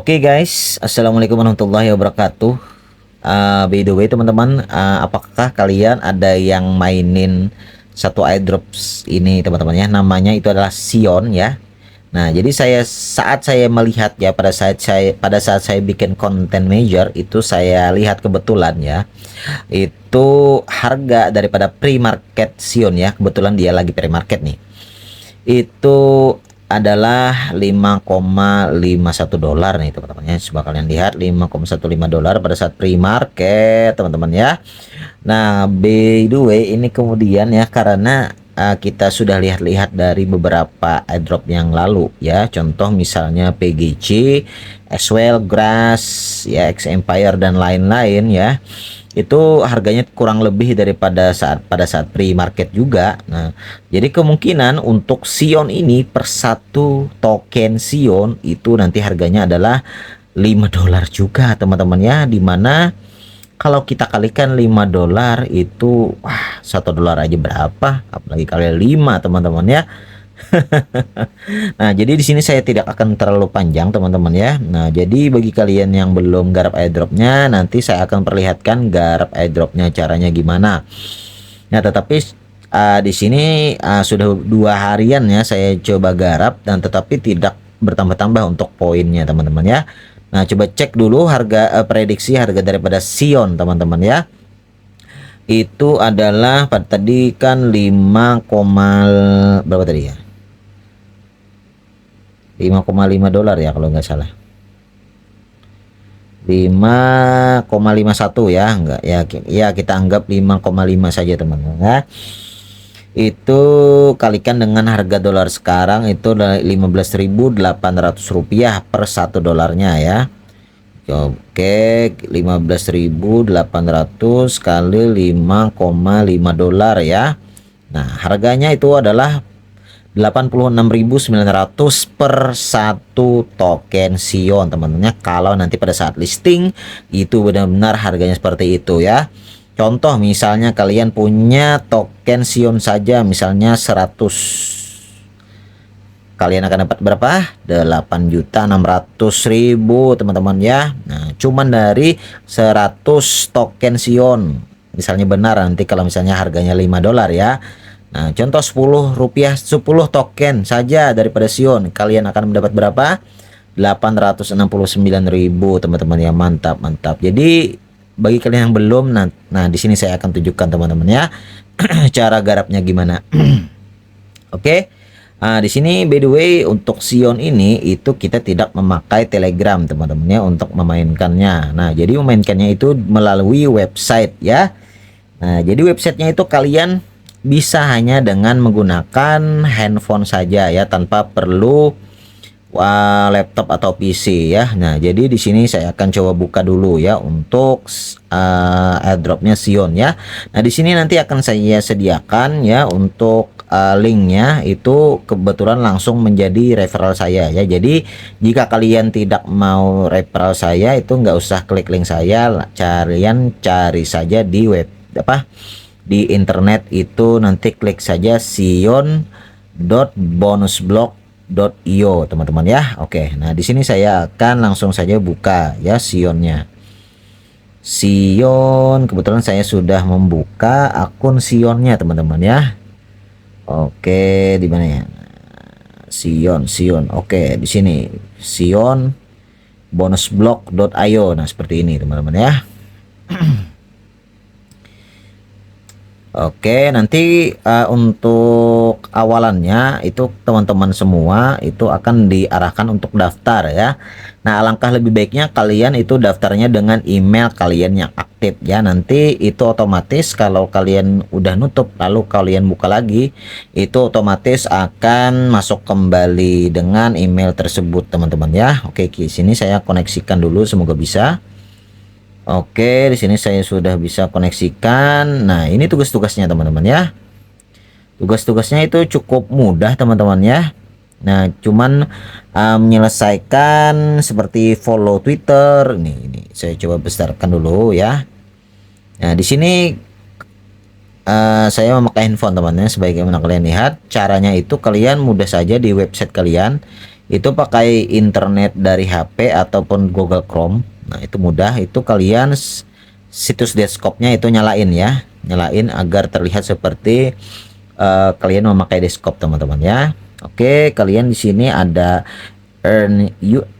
Oke guys, assalamualaikum warahmatullahi wabarakatuh. By the way teman-teman, apakah kalian ada yang mainin satu airdrops ini teman-teman ya? Namanya itu adalah Sion ya. Nah, jadi saat saya melihat ya pada saat saya bikin konten major itu saya lihat kebetulan ya. Itu harga daripada pre-market Sion ya. Kebetulan dia lagi pre-market nih. Itu adalah 5,51 dolar nih teman-teman ya. Coba kalian lihat 5,15 dolar pada saat pre-market teman-teman ya. Nah, by the way ini kemudian ya karena kita sudah lihat-lihat dari beberapa airdrop yang lalu ya. Contoh misalnya PGC, Aswell, Grass, ya X Empire dan lain-lain ya. Itu harganya kurang lebih daripada pada saat pre-market juga. Nah, jadi kemungkinan untuk Sion ini per satu token Sion itu nanti harganya adalah 5 dolar juga teman-teman ya, dimana kalau kita kalikan 5 dolar itu wah 1 dolar aja berapa, apalagi kali 5 teman-teman ya. Nah, jadi di sini saya tidak akan terlalu panjang teman-teman ya. Nah, jadi bagi kalian yang belum garap airdropnya, nanti saya akan perlihatkan garap airdropnya caranya gimana. Nah, tetapi di sini sudah 2 harian ya saya coba garap dan tetapi tidak bertambah-tambah untuk poinnya teman-teman ya. Nah, coba cek dulu harga prediksi harga daripada Sion teman-teman ya. Itu adalah tadi kan 5, berapa tadi ya? 5,5 dolar ya kalau nggak salah. 5,51 ya, enggak ya, ya kita anggap 5,5 saja teman-teman ya. Itu kalikan dengan harga dolar sekarang itu 15.800 rupiah per 1 dolarnya ya. Oke, 15.800 kali 5,5 dolar ya. Nah, harganya itu adalah 86.900 per satu token Sion teman-teman ya. Kalau nanti pada saat listing itu benar-benar harganya seperti itu ya. Contoh misalnya kalian punya token Sion saja misalnya 100, kalian akan dapat berapa? 8.600.000 teman-teman ya. Nah, cuman dari 100 token Sion misalnya benar nanti kalau misalnya harganya 5 dolar ya. Nah, contoh 10 rupiah 10 token saja daripada Sion, kalian akan mendapat berapa? 869.000 teman-teman ya. Mantap, mantap. Jadi bagi kalian yang belum, nah di sini saya akan tunjukkan teman-teman ya cara garapnya gimana. Oke. Di sini by the way untuk Sion ini itu kita tidak memakai Telegram teman-teman ya untuk memainkannya. Nah, jadi memainkannya itu melalui website ya. Nah, jadi websitenya itu kalian bisa hanya dengan menggunakan handphone saja ya, tanpa perlu laptop atau PC ya. Nah, jadi di sini saya akan coba buka dulu ya untuk airdropnya Sion ya. Nah, di sini nanti akan saya sediakan ya untuk linknya itu kebetulan langsung menjadi referral saya ya. Jadi jika kalian tidak mau referral saya itu nggak usah klik link saya, kalian cari saja di web di internet itu, nanti klik saja sion.bonusblock.io teman-teman ya. Oke, nah di sini saya akan langsung saja buka ya Sionnya. Sion, kebetulan saya sudah membuka akun Sionnya teman-teman ya. Oke, di mana ya? Sion. Oke, di sini Sion bonusblock.io. Nah, seperti ini teman-teman ya. Oke, nanti untuk awalannya itu teman-teman semua itu akan diarahkan untuk daftar ya. Nah, alangkah lebih baiknya kalian itu daftarnya dengan email kalian yang aktif ya. Nanti itu otomatis kalau kalian udah nutup lalu kalian buka lagi, itu otomatis akan masuk kembali dengan email tersebut teman-teman ya. Oke, di sini saya koneksikan dulu, semoga bisa. Oke, di sini saya sudah bisa koneksikan. Nah, ini tugas-tugasnya teman-teman ya. Tugas-tugasnya itu cukup mudah teman-teman ya. Nah, cuman menyelesaikan seperti follow Twitter. Ini saya coba besarkan dulu ya. Nah, di sini saya memakai handphone teman-teman. Sebagaimana kalian lihat, caranya itu kalian mudah saja di website kalian itu pakai internet dari HP ataupun Google Chrome. Nah, itu mudah. Itu kalian situs desktopnya itu nyalain ya, nyalain agar terlihat seperti kalian memakai desktop teman-teman ya. Oke, kalian di sini ada Earn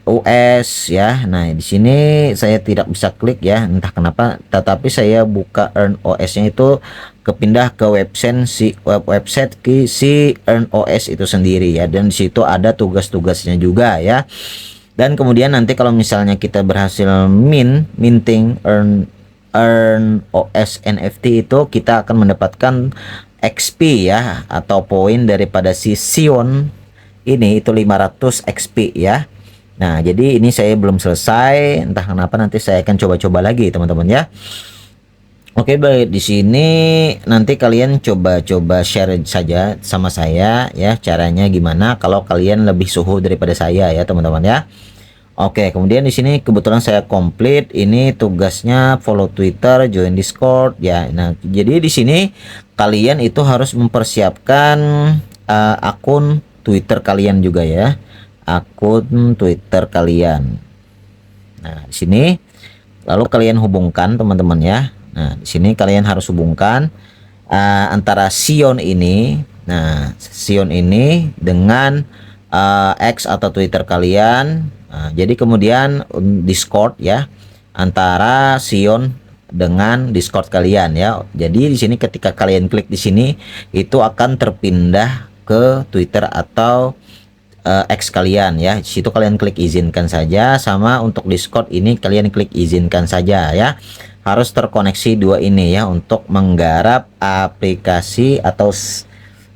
US ya. Nah, di sini saya tidak bisa klik ya, entah kenapa. Tetapi saya buka Earn OS-nya itu kepindah ke website si Earn OS itu sendiri ya. Dan di situ ada tugas-tugasnya juga ya. Dan kemudian nanti kalau misalnya kita berhasil minting Earn OS NFT itu, kita akan mendapatkan XP ya, atau poin daripada si Sion ini itu 500 XP ya. Nah, jadi ini saya belum selesai, entah kenapa nanti saya akan coba-coba lagi teman-teman ya. Oke, baik, di sini nanti kalian coba-coba share saja sama saya ya, caranya gimana kalau kalian lebih suhu daripada saya ya teman-teman ya. Oke, kemudian di sini kebetulan saya komplit. Ini tugasnya follow Twitter, join Discord ya. Nah, jadi di sini kalian itu harus mempersiapkan akun Twitter kalian juga ya. Akun Twitter kalian. Nah, di sini lalu kalian hubungkan teman-teman ya. Nah, di sini kalian harus hubungkan antara Sion ini. Nah, Sion ini dengan X atau Twitter kalian. Nah, jadi kemudian Discord ya, antara Sion dengan Discord kalian ya. Jadi di sini ketika kalian klik di sini itu akan terpindah ke Twitter atau X kalian ya. Di situ kalian klik izinkan saja, sama untuk Discord ini kalian klik izinkan saja ya. Harus terkoneksi dua ini ya untuk menggarap aplikasi atau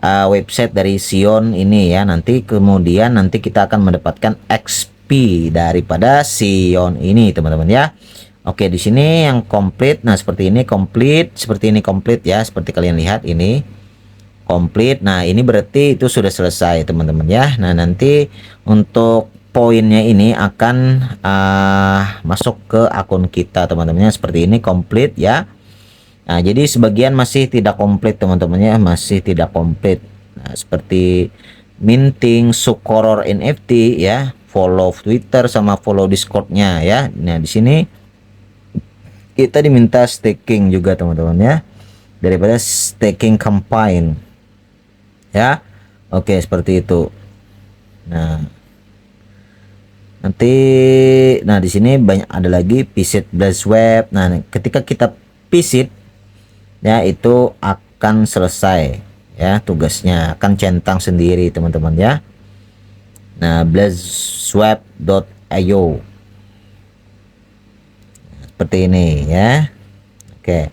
website dari Sion ini ya. Nanti kemudian nanti kita akan mendapatkan XP daripada Sion ini teman-teman ya. Oke, di sini yang komplit. Nah, seperti ini komplit, seperti ini komplit ya, seperti kalian lihat ini komplit. Nah, ini berarti itu sudah selesai teman-teman ya. Nah, nanti untuk poinnya ini akan masuk ke akun kita teman-teman ya, seperti ini komplit ya. Nah, jadi sebagian masih tidak komplit teman-teman ya, masih tidak komplit. Nah, seperti minting Sukoror NFT ya, follow Twitter sama follow Discordnya ya. Nah, di sini kita diminta staking juga teman-teman ya, daripada staking campaign ya. Oke, seperti itu. Nah, nanti di sini banyak ada lagi visit Blast Web. Nah, ketika kita visit ya itu akan selesai ya, tugasnya akan centang sendiri teman-teman ya. Nah, blazswap.io seperti ini ya. Oke,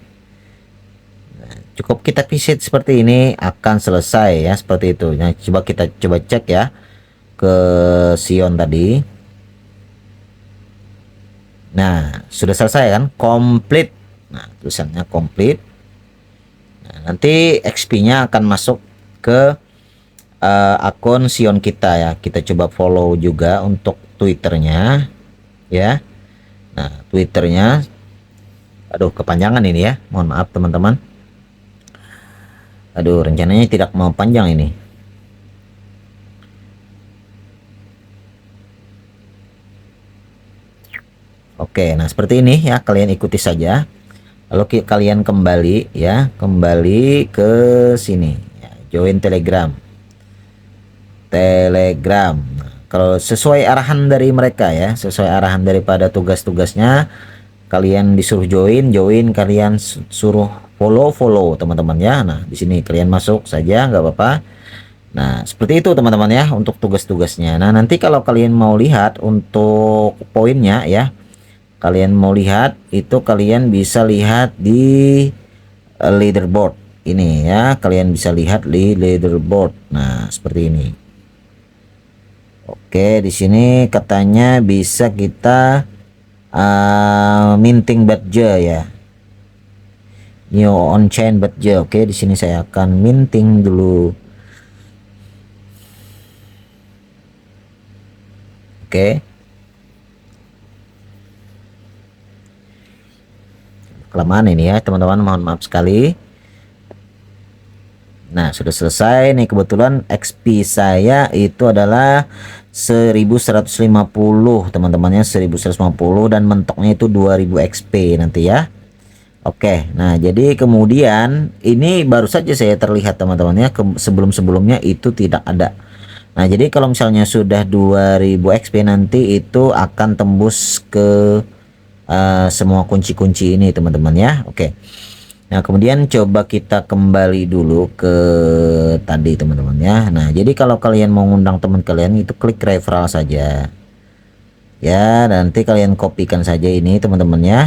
cukup kita visit seperti ini akan selesai ya, seperti itu. Nah, kita coba cek ya ke Sion tadi. Nah, sudah selesai kan, komplit. Nah, tulisannya komplit. Nah, nanti XP-nya akan masuk ke akun Sion kita ya. Kita coba follow juga untuk Twitternya ya. Nah, Twitternya, aduh kepanjangan ini ya, mohon maaf teman-teman. Aduh, rencananya tidak mau panjang ini. Oke, nah seperti ini ya, kalian ikuti saja. Lalu kalian kembali ya, kembali ke sini ya, join Telegram. Nah, kalau sesuai arahan dari mereka ya, sesuai arahan daripada tugas-tugasnya, kalian disuruh join, kalian suruh follow teman-teman ya. Nah, di sini kalian masuk saja nggak apa-apa. Nah, seperti itu teman-teman ya untuk tugas-tugasnya. Nah, nanti kalau kalian mau lihat untuk poinnya ya, kalian mau lihat itu kalian bisa lihat di leaderboard ini ya. Kalian bisa lihat di leaderboard. Nah, seperti ini. Oke, di sini katanya bisa kita minting badge ya. New on chain badge. Oke, di sini saya akan minting dulu. Oke. Kelamaan ini ya, teman-teman, mohon maaf sekali. Nah, sudah selesai nih, kebetulan XP saya itu adalah 1150 teman-temannya, 1150 dan mentoknya itu 2000 XP nanti ya. Oke, nah jadi kemudian ini baru saja saya terlihat teman-temannya, sebelum-sebelumnya itu tidak ada. Nah, jadi kalau misalnya sudah 2000 XP nanti itu akan tembus ke semua kunci-kunci ini teman-teman ya. Oke. Nah, kemudian coba kita kembali dulu ke tadi teman-teman ya. Nah, jadi kalau kalian mau ngundang teman kalian itu klik referral saja. Ya, nanti kalian kopikan saja ini teman-teman ya.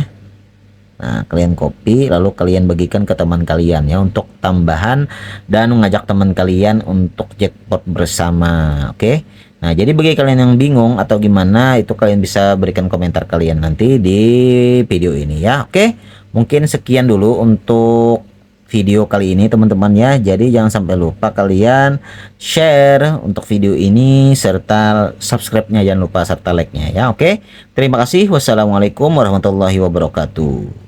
Nah, kalian copy lalu kalian bagikan ke teman kalian ya untuk tambahan dan mengajak teman kalian untuk jackpot bersama. Oke. Nah, jadi bagi kalian yang bingung atau gimana itu kalian bisa berikan komentar kalian nanti di video ini ya. Oke. Mungkin sekian dulu untuk video kali ini teman-teman ya. Jadi jangan sampai lupa kalian share untuk video ini serta subscribe-nya jangan lupa serta like-nya ya. Oke. Terima kasih. Wassalamualaikum warahmatullahi wabarakatuh.